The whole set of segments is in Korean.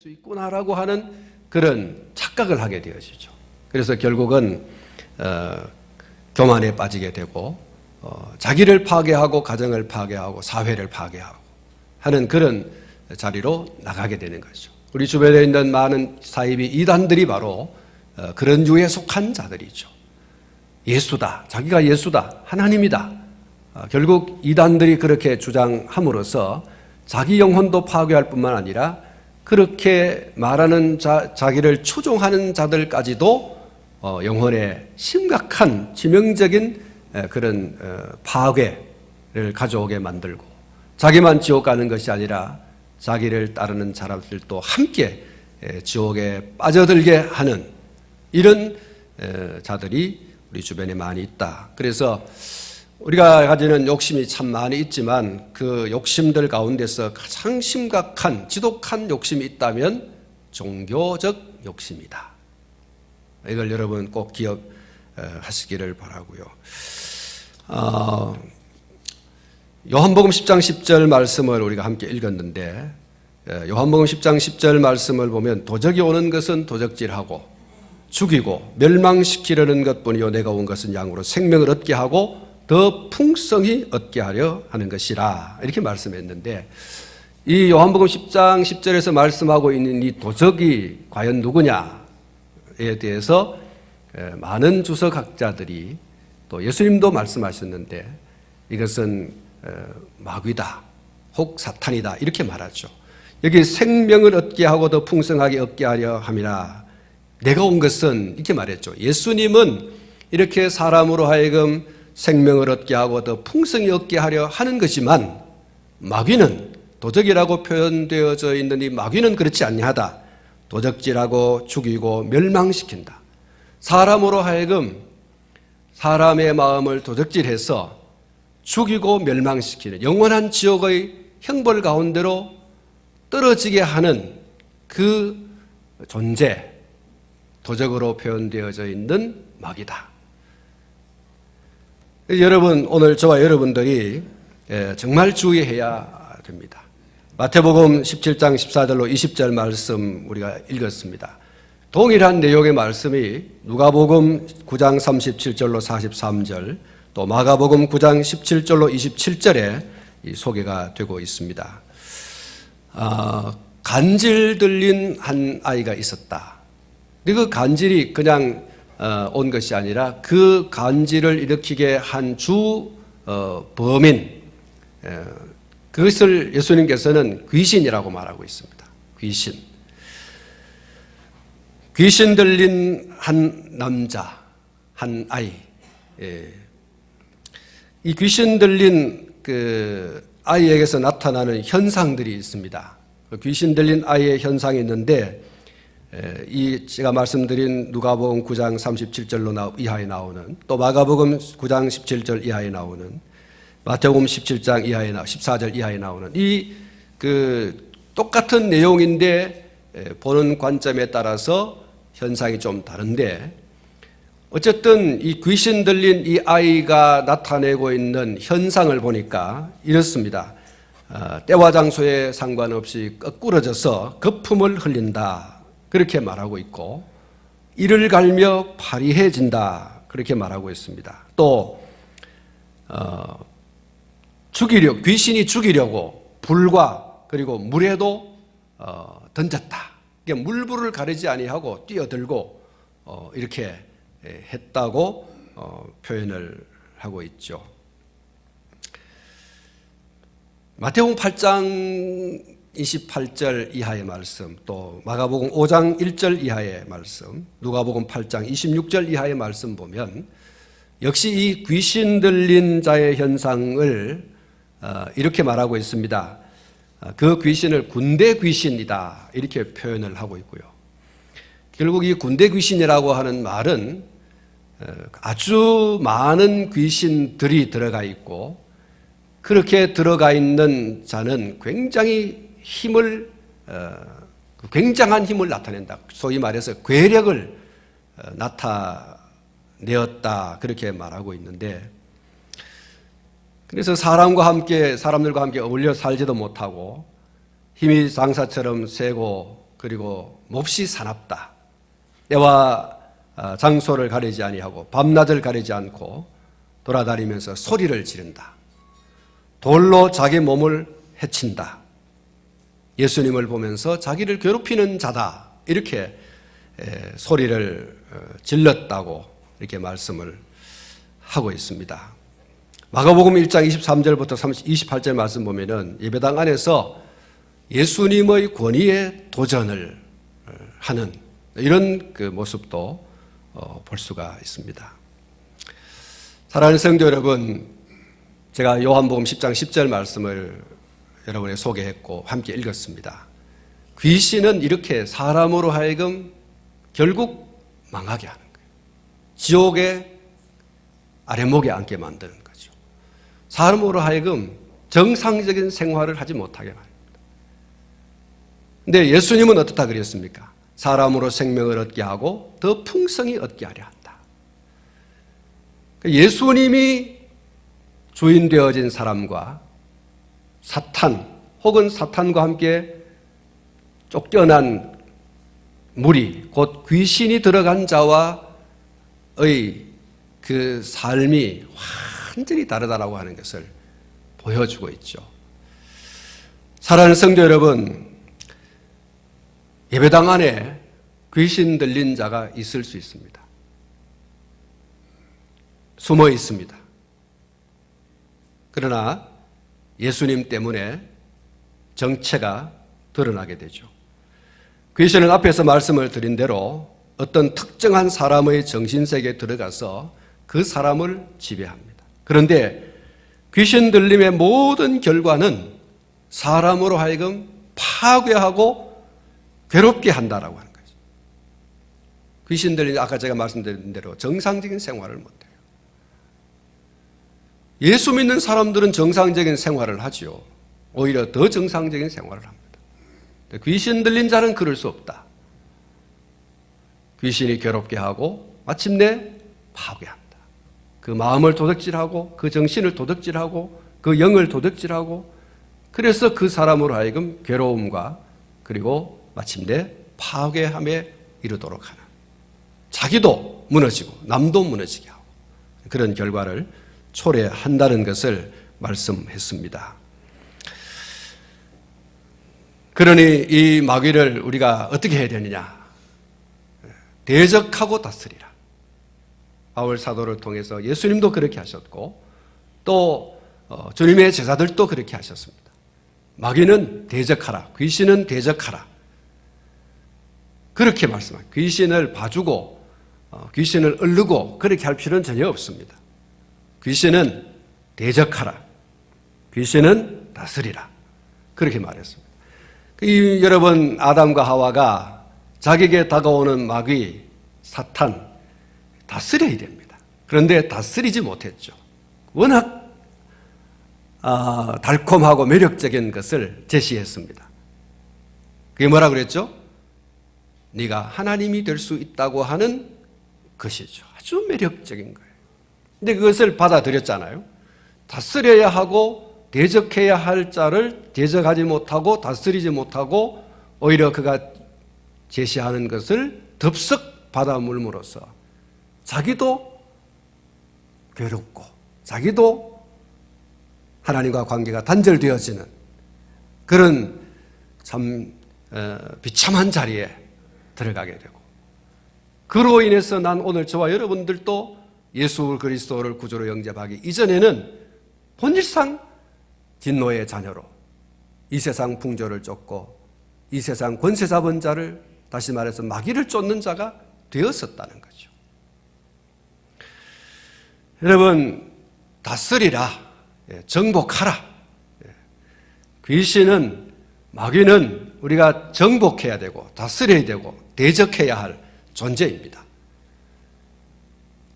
수 있구나라고 하는 그런 착각을 하게 되어지죠. 그래서 결국은 교만에 빠지게 되고 자기를 파괴하고 가정을 파괴하고 사회를 파괴하고 하는 그런 자리로 나가게 되는 거죠. 우리 주변에 있는 많은 사이비 이단들이 바로 그런 유에 속한 자들이죠. 예수다, 자기가 예수다, 하나님이다. 결국 이단들이 그렇게 주장함으로써 자기 영혼도 파괴할 뿐만 아니라 그렇게 말하는 자기를 추종하는 자들까지도 영혼에 심각한 치명적인 그런 파괴를 가져오게 만들고 자기만 지옥 가는 것이 아니라 자기를 따르는 사람들도 함께 지옥에 빠져들게 하는 이런 자들이 우리 주변에 많이 있다. 그래서 우리가 가지는 욕심이 참 많이 있지만 그 욕심들 가운데서 가장 심각한 지독한 욕심이 있다면 종교적 욕심이다. 이걸 여러분 꼭 기억하시기를 바라고요. 요한복음 10장 10절 말씀을 우리가 함께 읽었는데 요한복음 10장 10절 말씀을 보면 도적이 오는 것은 도적질하고 죽이고 멸망시키려는 것뿐이요 내가 온 것은 양으로 생명을 얻게 하고 더 풍성히 얻게 하려 하는 것이라 이렇게 말씀했는데 이 요한복음 10장 10절에서 말씀하고 있는 이 도적이 과연 누구냐에 대해서 많은 주석학자들이 또 예수님도 말씀하셨는데 이것은 마귀다 혹 사탄이다 이렇게 말하죠. 여기 생명을 얻게 하고 더 풍성하게 얻게 하려 함이라 내가 온 것은 이렇게 말했죠. 예수님은 이렇게 사람으로 하여금 생명을 얻게 하고 더 풍성히 얻게 하려 하는 것이지만 마귀는 도적이라고 표현되어져 있는 이 마귀는 그렇지 아니하다. 도적질하고 죽이고 멸망시킨다. 사람으로 하여금 사람의 마음을 도적질해서 죽이고 멸망시키는 영원한 지옥의 형벌 가운데로 떨어지게 하는 그 존재, 도적으로 표현되어져 있는 마귀다. 여러분, 오늘 저와 여러분들이 정말 주의해야 됩니다. 마태복음 17장 14절로 20절 말씀 우리가 읽었습니다. 동일한 내용의 말씀이 누가복음 9장 37절로 43절 또 마가복음 9장 17절로 27절에 소개가 되고 있습니다. 간질 들린 한 아이가 있었다. 그 간질이 그냥 온 것이 아니라 그 간질을 일으키게 한 주 범인 그것을 예수님께서는 귀신이라고 말하고 있습니다. 귀신 들린 한 남자, 한 아이. 이 귀신 들린 그 아이에게서 나타나는 현상들이 있습니다. 귀신 들린 아이의 현상이 있는데 이 제가 말씀드린 누가복음 9장 37절로 이하에 나오는 또 마가복음 9장 17절 이하에 나오는 마태복음 17장 이하에 14절 이하에 나오는 이 그 똑같은 내용인데 보는 관점에 따라서 현상이 좀 다른데 어쨌든 이 귀신 들린 이 아이가 나타내고 있는 현상을 보니까 이렇습니다. 때와 장소에 상관없이 거꾸러져서 거품을 흘린다. 그렇게 말하고 있고 이를 갈며 파리해진다. 그렇게 말하고 있습니다. 또 귀신이 죽이려고 불과 그리고 물에도 던졌다. 그러니까 물불을 가리지 아니하고 뛰어들고 이렇게 했다고 표현을 하고 있죠. 마태복음 8장 28절 이하의 말씀, 또 마가복음 5장 1절 이하의 말씀, 누가복음 8장 26절 이하의 말씀 보면 역시 이 귀신 들린 자의 현상을 이렇게 말하고 있습니다. 그 귀신을 군대 귀신이다 이렇게 표현을 하고 있고요. 결국 이 군대 귀신이라고 하는 말은 아주 많은 귀신들이 들어가 있고 그렇게 들어가 있는 자는 굉장한 힘을 나타낸다. 소위 말해서 괴력을 나타내었다. 그렇게 말하고 있는데 그래서 사람들과 함께 어울려 살지도 못하고 힘이 장사처럼 세고 그리고 몹시 사납다. 때와 장소를 가리지 아니하고 밤낮을 가리지 않고 돌아다니면서 소리를 지른다. 돌로 자기 몸을 해친다. 예수님을 보면서 자기를 괴롭히는 자다. 이렇게 소리를 질렀다고 이렇게 말씀을 하고 있습니다. 마가복음 1장 23절부터 28절 말씀 보면은 예배당 안에서 예수님의 권위에 도전을 하는 이런 그 모습도 볼 수가 있습니다. 사랑하는 성도 여러분, 제가 요한복음 10장 10절 말씀을 여러분에게 소개했고 함께 읽었습니다. 귀신은 이렇게 사람으로 하여금 결국 망하게 하는 거예요. 지옥의 아래목에 앉게 만드는 거죠. 사람으로 하여금 정상적인 생활을 하지 못하게 합니다. 근데 예수님은 어떻다 그랬습니까? 사람으로 생명을 얻게 하고 더 풍성히 얻게 하려 한다. 예수님이 주인 되어진 사람과 사탄 혹은 사탄과 함께 쫓겨난 무리, 곧 귀신이 들어간 자와의 그 삶이 완전히 다르다라고 하는 것을 보여주고 있죠. 사랑하는 성도 여러분, 예배당 안에 귀신 들린 자가 있을 수 있습니다. 숨어 있습니다. 그러나 예수님 때문에 정체가 드러나게 되죠. 귀신은 앞에서 말씀을 드린 대로 어떤 특정한 사람의 정신세계에 들어가서 그 사람을 지배합니다. 그런데 귀신 들림의 모든 결과는 사람으로 하여금 파괴하고 괴롭게 한다라고 하는 거죠. 귀신 들림, 아까 제가 말씀드린 대로 정상적인 생활을 못해요. 예수 믿는 사람들은 정상적인 생활을 하죠. 오히려 더 정상적인 생활을 합니다. 귀신 들린 자는 그럴 수 없다. 귀신이 괴롭게 하고 마침내 파괴한다. 그 마음을 도둑질하고 그 정신을 도둑질하고 그 영을 도둑질하고 그래서 그 사람으로 하여금 괴로움과 그리고 마침내 파괴함에 이르도록 하는, 자기도 무너지고 남도 무너지게 하고 그런 결과를 초래한다는 것을 말씀했습니다. 그러니 이 마귀를 우리가 어떻게 해야 되느냐? 대적하고 다스리라. 바울 사도를 통해서 예수님도 그렇게 하셨고 또 주님의 제자들도 그렇게 하셨습니다. 마귀는 대적하라. 귀신은 대적하라. 그렇게 말씀합니다. 귀신을 봐주고 귀신을 얼르고 그렇게 할 필요는 전혀 없습니다. 귀신은 대적하라. 귀신은 다스리라. 그렇게 말했습니다. 여러분, 아담과 하와가 자기에게 다가오는 마귀, 사탄 다스려야 됩니다. 그런데 다스리지 못했죠. 워낙 달콤하고 매력적인 것을 제시했습니다. 그게 뭐라 그랬죠? 네가 하나님이 될 수 있다고 하는 것이죠. 아주 매력적인 거예요. 근데 그것을 받아들였잖아요. 다스려야 하고 대적해야 할 자를 대적하지 못하고 다스리지 못하고 오히려 그가 제시하는 것을 덥석 받아 물므로써 자기도 괴롭고 자기도 하나님과 관계가 단절되어지는 그런 참 비참한 자리에 들어가게 되고, 그로 인해서 난 오늘 저와 여러분들도 예수 그리스도를 구주로 영접하기 이전에는 본질상 진노의 자녀로 이 세상 풍조를 쫓고 이 세상 권세 잡은 자를, 다시 말해서 마귀를 쫓는 자가 되었었다는 거죠. 여러분, 다스리라, 정복하라. 귀신은, 마귀는 우리가 정복해야 되고 다스려야 되고 대적해야 할 존재입니다.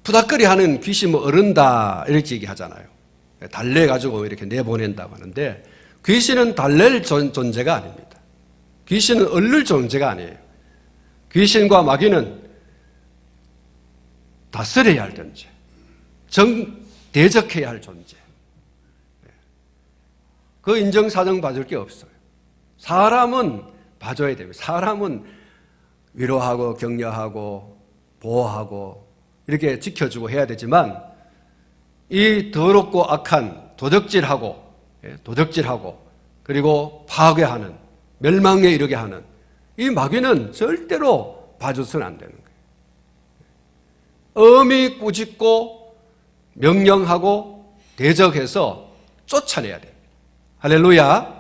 푸닥거리 하는 귀신 뭐 어른다 이렇게 얘기하잖아요. 달래 가지고 이렇게 내보낸다고 하는데 귀신은 달랠 존재가 아닙니다. 귀신은 얼릴 존재가 아니에요. 귀신과 마귀는 다스려야 할 존재, 대적해야 할 존재. 그 인정사정 받을 게 없어요. 사람은 봐줘야 됩니다. 사람은 위로하고 격려하고 보호하고 이렇게 지켜주고 해야 되지만 이 더럽고 악한 도적질하고 그리고 파괴하는 멸망에 이르게 하는 이 마귀는 절대로 봐줘서는 안 되는 거예요. 엄히 꾸짖고 명령하고 대적해서 쫓아내야 돼요. 할렐루야.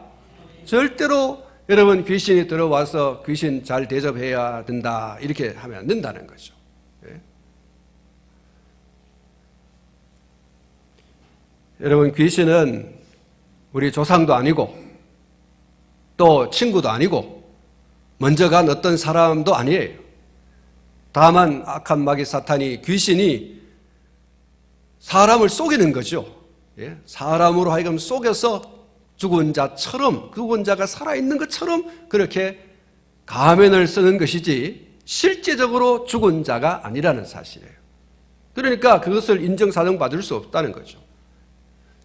절대로 여러분 귀신이 들어와서 귀신 잘 대접해야 된다 이렇게 하면 안 된다는 거죠. 여러분 귀신은 우리 조상도 아니고 또 친구도 아니고 먼저 간 어떤 사람도 아니에요. 다만 악한 마귀 사탄이 귀신이 사람을 속이는 거죠. 사람으로 하여금 속여서 죽은 자처럼 죽은 자가 살아있는 것처럼 그렇게 가면을 쓰는 것이지 실제적으로 죽은 자가 아니라는 사실이에요. 그러니까 그것을 인정사정 받을 수 없다는 거죠.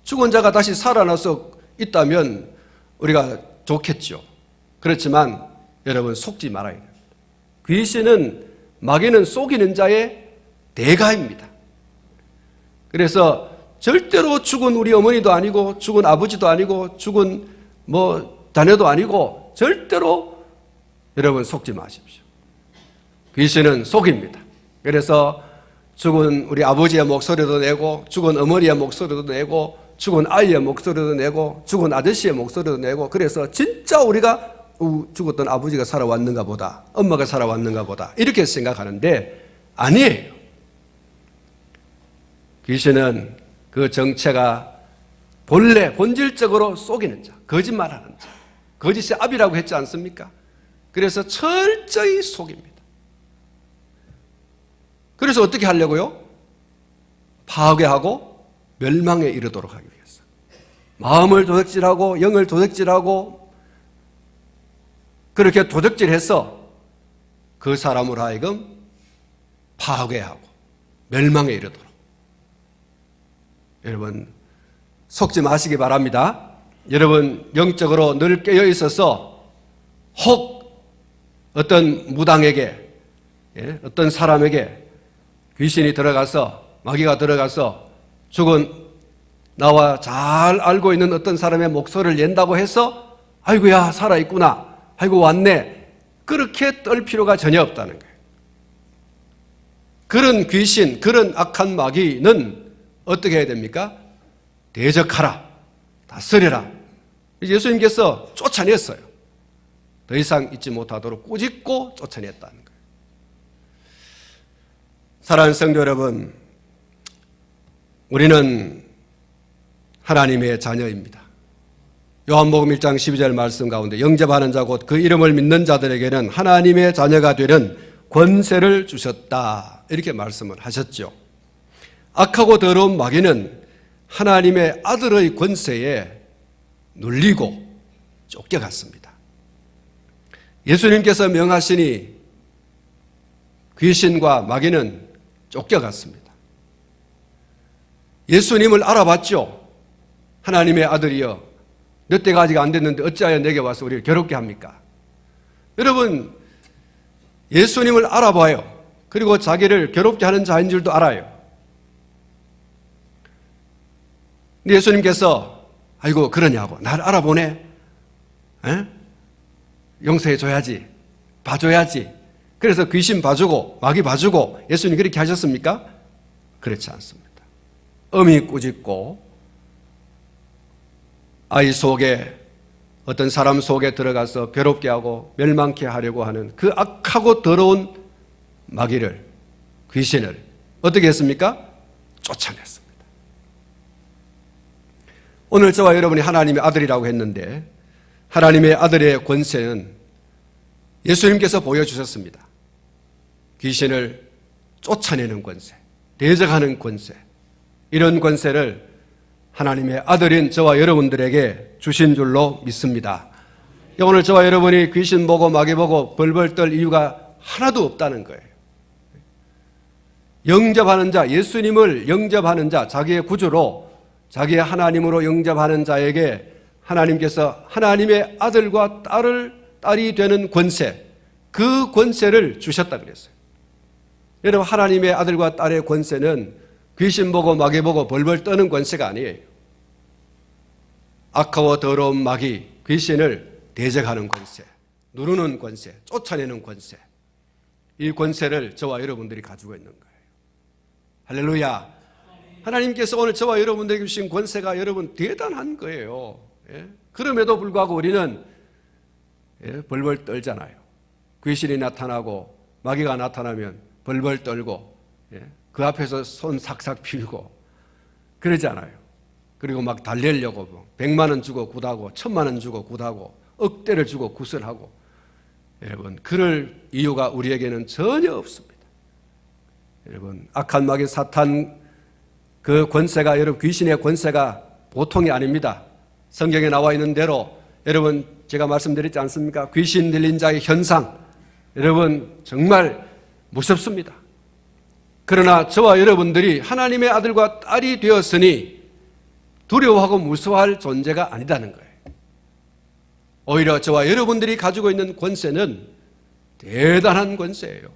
죽은 자가 다시 살아나서 있다면 우리가 좋겠죠. 그렇지만 여러분 속지 말아야 됩니다. 귀신은 마귀는 속이는 자의 대가입니다. 그래서 절대로 죽은 우리 어머니도 아니고 죽은 아버지도 아니고 죽은 자녀도 아니고 절대로 여러분 속지 마십시오. 귀신은 속입니다. 그래서 죽은 우리 아버지의 목소리도 내고 죽은 어머니의 목소리도 내고 죽은 아이의 목소리도 내고 죽은 아저씨의 목소리도 내고 그래서 진짜 우리가 죽었던 아버지가 살아왔는가 보다 엄마가 살아왔는가 보다 이렇게 생각하는데 아니에요. 귀신은 그 정체가 본래 본질적으로 속이는 자, 거짓말하는 자, 거짓의 압이라고 했지 않습니까? 그래서 철저히 속입니다. 그래서 어떻게 하려고요? 파괴하고 멸망에 이르도록 하기 위해서 마음을 도적질하고 영을 도적질하고 그렇게 도적질해서 그 사람으로 하여금 파괴하고 멸망에 이르도록 여러분 속지 마시기 바랍니다. 여러분 영적으로 늘 깨어 있어서 혹 어떤 무당에게 어떤 사람에게 귀신이 들어가서 마귀가 들어가서 죽은 나와 잘 알고 있는 어떤 사람의 목소리를 낸다고 해서 아이고야 살아있구나 아이고 왔네 그렇게 떨 필요가 전혀 없다는 거예요. 그런 귀신 그런 악한 마귀는 어떻게 해야 됩니까? 대적하라 다스려라. 예수님께서 쫓아냈어요. 더 이상 있지 못하도록 꾸짖고 쫓아냈다는 거예요. 사랑하는 성도 여러분, 우리는 하나님의 자녀입니다. 요한복음 1장 12절 말씀 가운데 영접하는 자 곧 그 이름을 믿는 자들에게는 하나님의 자녀가 되는 권세를 주셨다 이렇게 말씀을 하셨죠. 악하고 더러운 마귀는 하나님의 아들의 권세에 눌리고 쫓겨갔습니다. 예수님께서 명하시니 귀신과 마귀는 쫓겨갔습니다. 예수님을 알아봤죠. 하나님의 아들이여 몇 대가 아직 안 됐는데 어찌하여 내게 와서 우리를 괴롭게 합니까? 여러분 예수님을 알아봐요. 그리고 자기를 괴롭게 하는 자인 줄도 알아요. 근데 예수님께서 아이고 그러냐고 나를 알아보네 용서해 줘야지 봐줘야지 그래서 귀신 봐주고 마귀 봐주고 예수님 그렇게 하셨습니까? 그렇지 않습니다. 엄히 꾸짖고 아이 속에 어떤 사람 속에 들어가서 괴롭게 하고 멸망케 하려고 하는 그 악하고 더러운 마귀를 귀신을 어떻게 했습니까? 쫓아냈습니다. 오늘 저와 여러분이 하나님의 아들이라고 했는데 하나님의 아들의 권세는 예수님께서 보여주셨습니다. 귀신을 쫓아내는 권세, 대적하는 권세 이런 권세를 하나님의 아들인 저와 여러분들에게 주신 줄로 믿습니다. 오늘 저와 여러분이 귀신 보고 마귀 보고 벌벌 떨 이유가 하나도 없다는 거예요. 영접하는 자, 예수님을 영접하는 자, 자기의 구주로 자기의 하나님으로 영접하는 자에게 하나님께서 하나님의 아들과 딸을 딸이 되는 권세, 그 권세를 주셨다 그랬어요. 여러분, 하나님의 아들과 딸의 권세는 귀신 보고 마귀 보고 벌벌 떠는 권세가 아니에요. 악하고 더러운 마귀, 귀신을 대적하는 권세, 누르는 권세, 쫓아내는 권세, 이 권세를 저와 여러분들이 가지고 있는 거예요. 할렐루야. 하나님께서 오늘 저와 여러분들에게 주신 권세가 여러분 대단한 거예요. 예? 그럼에도 불구하고 우리는 벌벌 떨잖아요. 귀신이 나타나고 마귀가 나타나면 벌벌 떨고, 그 앞에서 손 삭삭 빌고 그러지 않아요. 그리고 막 달래려고 100만 원 주고 굿하고 1000만 원 주고 굿하고 억대를 주고 굿을 하고, 여러분 그럴 이유가 우리에게는 전혀 없습니다. 여러분, 악한 마귀 사탄 그 권세가, 여러분 귀신의 권세가 보통이 아닙니다. 성경에 나와 있는 대로 여러분 제가 말씀드렸지 않습니까? 귀신 들린 자의 현상, 여러분 정말 무섭습니다. 그러나 저와 여러분들이 하나님의 아들과 딸이 되었으니 두려워하고 무서워할 존재가 아니다는 거예요. 오히려 저와 여러분들이 가지고 있는 권세는 대단한 권세예요.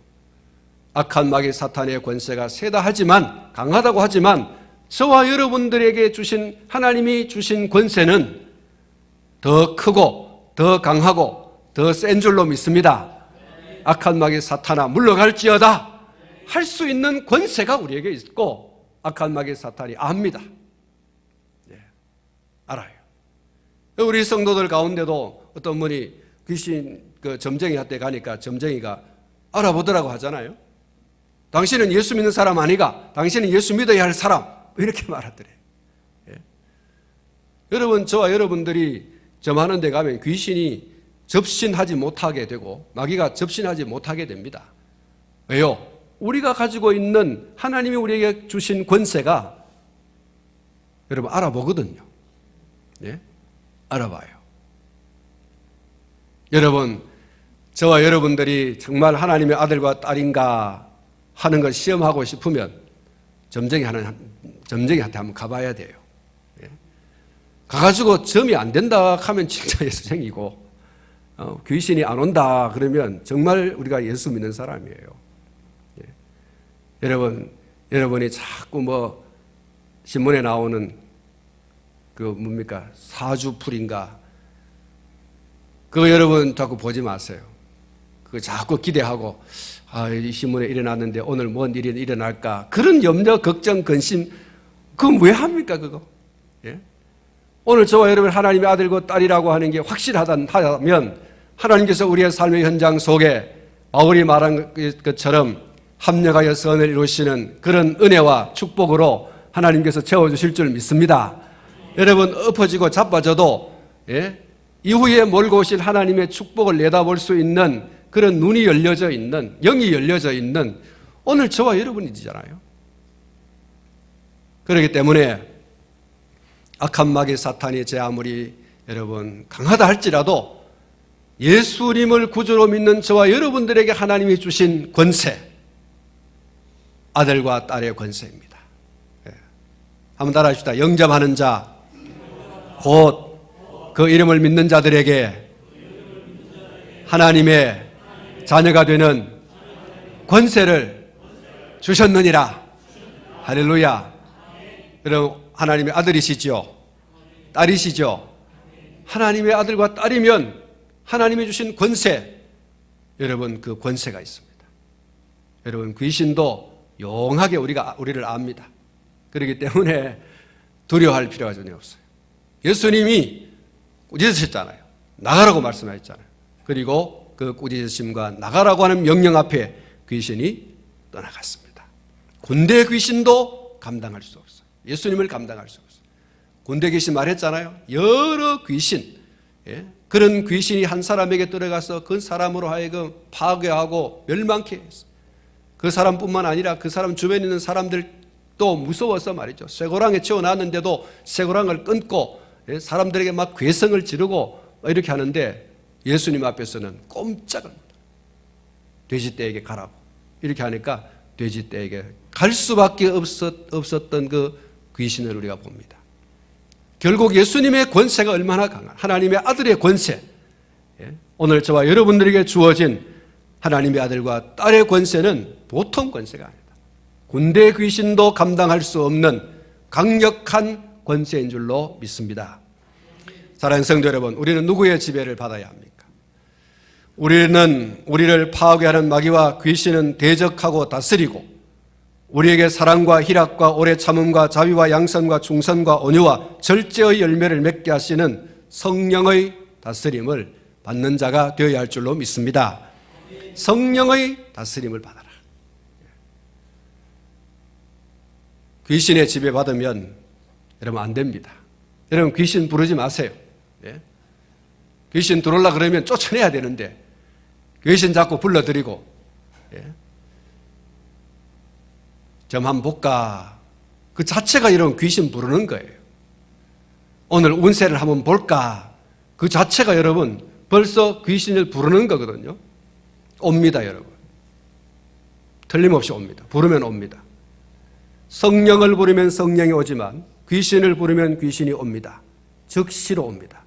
악한 마귀 사탄의 권세가 세다 하지만, 강하다고 하지만 저와 여러분들에게 주신, 하나님이 주신 권세는 더 크고 더 강하고 더 센 줄로 믿습니다. 악한 마귀 사탄아 물러갈지어다 할 수 있는 권세가 우리에게 있고, 악한 마귀 사탄이 압니다. 알아요. 우리 성도들 가운데도 어떤 분이 귀신 점쟁이한테 가니까 점쟁이가 알아보더라고 하잖아요. 당신은 예수 믿는 사람 아니가? 당신은 예수 믿어야 할 사람. 이렇게 말하더래요. 여러분, 저와 여러분들이 점하는 데 가면 귀신이 접신하지 못하게 되고 마귀가 접신하지 못하게 됩니다. 왜요? 우리가 가지고 있는, 하나님이 우리에게 주신 권세가 여러분 알아보거든요. 알아봐요. 여러분, 저와 여러분들이 정말 하나님의 아들과 딸인가 하는 걸 시험하고 싶으면 점쟁이한테 한번 가봐야 돼요. 가가지고 점이 안 된다 하면 진짜 예수쟁이고, 귀신이 안 온다 그러면 정말 우리가 예수 믿는 사람이에요. 여러분이 자꾸 신문에 나오는 뭡니까? 사주풀인가? 그거 여러분 자꾸 보지 마세요. 그거 자꾸 기대하고, 이 신문에 일어났는데 오늘 뭔 일이 일어날까? 그런 염려, 걱정, 근심, 그건 왜 합니까, 그거? 오늘 저와 여러분 하나님의 아들과 딸이라고 하는 게 확실하다면, 하나님께서 우리의 삶의 현장 속에 바울이 말한 것처럼 합력하여 선을 이루시는 그런 은혜와 축복으로 하나님께서 채워주실 줄 믿습니다. 여러분, 엎어지고 자빠져도 이후에 몰고 오실 하나님의 축복을 내다볼 수 있는 그런 눈이 열려져 있는, 영이 열려져 있는 오늘 저와 여러분이잖아요. 그렇기 때문에 악한 마귀 사탄이 제 아무리 여러분 강하다 할지라도 예수님을 구주로 믿는 저와 여러분들에게 하나님이 주신 권세, 아들과 딸의 권세입니다. 한번 따라합시다. 영접하는 자, 곧 그 이름을 믿는 자들에게 하나님의 자녀가 되는 권세를 주셨느니라. 할렐루야. 여러분, 하나님의 아들이시죠? 딸이시죠? 하나님의 아들과 딸이면 하나님이 주신 권세, 여러분 그 권세가 있습니다. 여러분, 귀신도 용하게 우리를 압니다. 그렇기 때문에 두려워할 필요가 전혀 없어요. 예수님이 꾸짖으셨잖아요. 나가라고 말씀하셨잖아요. 그리고 그 꾸짖으심과 나가라고 하는 명령 앞에 귀신이 떠나갔습니다. 군대 귀신도 감당할 수 없어요. 예수님을 감당할 수 없어요. 군대 귀신 말했잖아요. 여러 귀신, 그런 귀신이 한 사람에게 들어가서 그 사람으로 하여금 파괴하고 멸망케 했어요. 그 사람뿐만 아니라 그 사람 주변에 있는 사람들도 무서워서 말이죠. 쇠고랑에 채워놨는데도 쇠고랑을 끊고 사람들에게 막 괴성을 지르고 이렇게 하는데 예수님 앞에서는 꼼짝을 못해요. 돼지떼에게 가라고 이렇게 하니까 돼지떼에게 갈 수밖에 없었던 그 귀신을 우리가 봅니다. 결국 예수님의 권세가 얼마나 강한, 하나님의 아들의 권세, 오늘 저와 여러분들에게 주어진 하나님의 아들과 딸의 권세는 보통 권세가 아니다. 군대 귀신도 감당할 수 없는 강력한 권세인 줄로 믿습니다. 사랑하는 성도 여러분, 우리는 누구의 지배를 받아야 합니까? 우리를 파괴하는 마귀와 귀신은 대적하고 다스리고 우리에게 사랑과 희락과 오래 참음과 자비와 양선과 충성과 온유와 절제의 열매를 맺게 하시는 성령의 다스림을 받는 자가 되어야 할 줄로 믿습니다. 성령의 다스림을 받아라. 귀신의 지배받으면 여러분 안 됩니다. 여러분 귀신 부르지 마세요. 예? 귀신 들어오려 그러면 쫓아내야 되는데 귀신 자꾸 불러들이고 좀 한번 볼까? 그 자체가 이런 귀신 부르는 거예요. 오늘 운세를 한번 볼까? 그 자체가 여러분 벌써 귀신을 부르는 거거든요. 옵니다, 여러분. 틀림없이 옵니다. 부르면 옵니다. 성령을 부르면 성령이 오지만 귀신을 부르면 귀신이 옵니다. 즉시로 옵니다.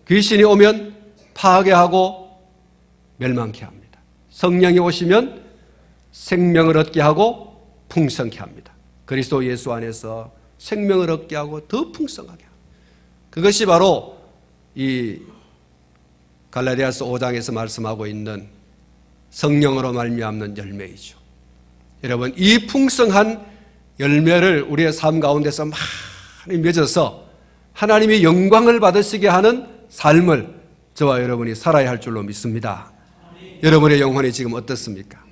귀신이 오면 파괴하고 멸망케 합니다. 성령이 오시면 생명을 얻게 하고 풍성케 합니다. 그리스도 예수 안에서 생명을 얻게 하고 더 풍성하게 합니다. 그것이 바로 이 갈라디아서 5장에서 말씀하고 있는 성령으로 말미암는 열매이죠. 여러분, 이 풍성한 열매를 우리의 삶 가운데서 많이 맺어서 하나님이 영광을 받으시게 하는 삶을 저와 여러분이 살아야 할 줄로 믿습니다. 여러분의 영혼이 지금 어떻습니까?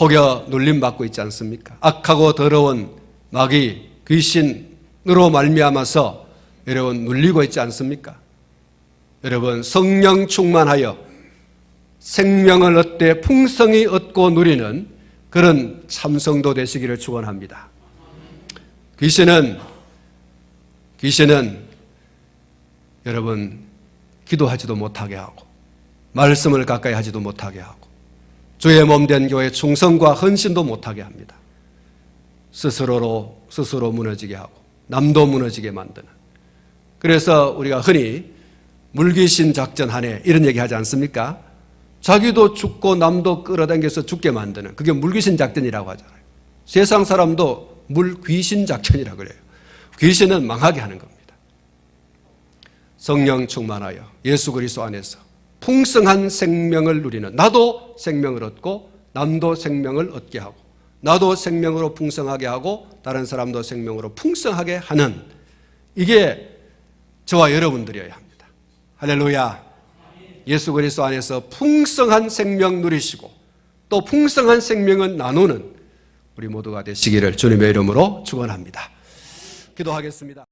혹여 눌림받고 있지 않습니까? 악하고 더러운 마귀, 귀신으로 말미암아서 여러분 눌리고 있지 않습니까? 여러분 성령 충만하여 생명을 얻되 풍성히 얻고 누리는 그런 참성도 되시기를 축원합니다. 귀신은 여러분 기도하지도 못하게 하고 말씀을 가까이 하지도 못하게 하고 주의 몸된 교회 충성과 헌신도 못하게 합니다. 스스로 무너지게 하고 남도 무너지게 만드는. 그래서 우리가 흔히 물귀신 작전 하네 이런 얘기 하지 않습니까? 자기도 죽고 남도 끌어당겨서 죽게 만드는 그게 물귀신 작전이라고 하잖아요. 세상 사람도 물귀신 작전이라고 그래요. 귀신은 망하게 하는 겁니다. 성령 충만하여 예수 그리스도 안에서 풍성한 생명을 누리는 나도 생명을 얻고 남도 생명을 얻게 하고 나도 생명으로 풍성하게 하고 다른 사람도 생명으로 풍성하게 하는 이게 저와 여러분들이어야 합니다. 할렐루야. 예수 그리스도 안에서 풍성한 생명 누리시고 또 풍성한 생명을 나누는 우리 모두가 되시기를 주님의 이름으로 축원합니다. 기도하겠습니다.